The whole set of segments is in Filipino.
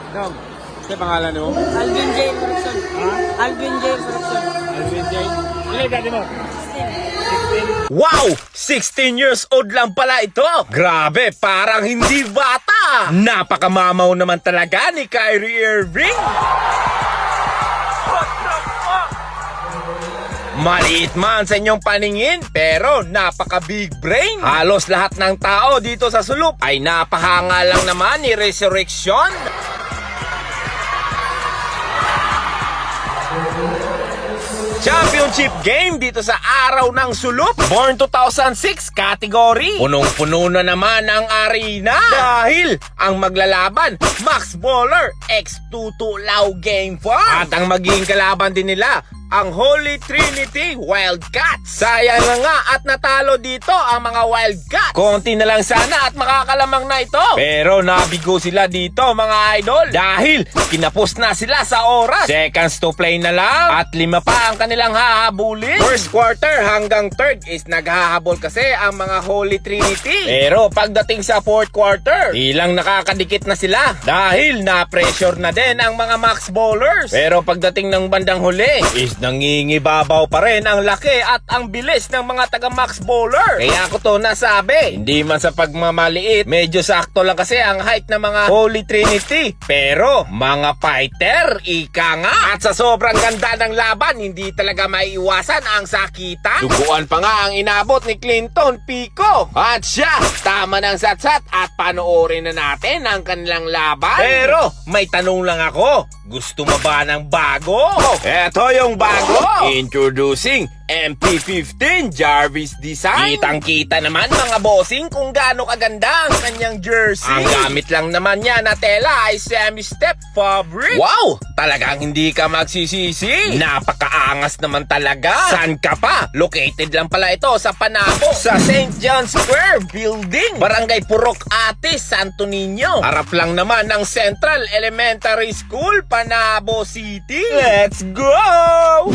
Dog, sa pangalan mo? Alvin J. Production. Ha? Alvin J. Production. Alvin J. Ilan dati mo? 16. Wow! 16 years old lang pala ito! Grabe, parang hindi bata! Napakamamaw naman talaga ni Kyrie Irving! Maliit man sa inyong paningin, pero napaka-big brain. Halos lahat ng tao dito sa sulok ay napahanga lang naman ni Resurrection. Championship game dito sa araw ng sulok. Born 2006 category. Punong-puno na naman ang arena. Dahil ang maglalaban, Max Baller x Tutu Lau Game 4. At ang magiging kalaban din nila, ang Holy Trinity Wildcats. Sayang na nga at natalo dito ang mga Wildcats. Konti na lang sana at makakalamang na ito. Pero nabigo sila dito mga idol. Dahil kinapos na sila sa oras. Seconds to play na lang. At 5 pa ang kanilang hahabulin. First quarter hanggang third is naghahabol kasi ang mga Holy Trinity. Pero pagdating sa fourth quarter, ilang nakakadikit na sila. Dahil na-pressure na din ang mga Max Ballers. Pero pagdating ng bandang huli, is nangingibabaw pa rin ang laki at ang bilis ng mga taga Max Baller. Kaya ako to nasabi, hindi man sa pagmamaliit, medyo sakto lang kasi ang height ng mga Holy Trinity. Pero mga fighter, ika nga. At sa sobrang ganda ng laban, hindi talaga maiiwasan ang sakitan. Duguan pa nga ang inabot ni Clinton Pico. At siya, tama ng satsat at panoorin na natin ang kanilang laban. Pero may tanong lang ako, gusto mo ba ng bago? Eto yung bago. Introducing MP15 Jarvis Design. Kitang-kita naman mga bossing kung gaano kaganda ang kanyang jersey. Ang gamit lang naman niya na tela ay semi-step fabric. Wow! Talagang hindi ka magsisisi. Napakaangas naman talaga. San ka pa? Located lang pala ito sa Panabo, sa St. John Square Building, Barangay Purok Ate, Santo Niño. Harap lang naman ng Central Elementary School, Panabo City. Let's go!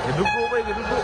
Gadugo ko, gadugo.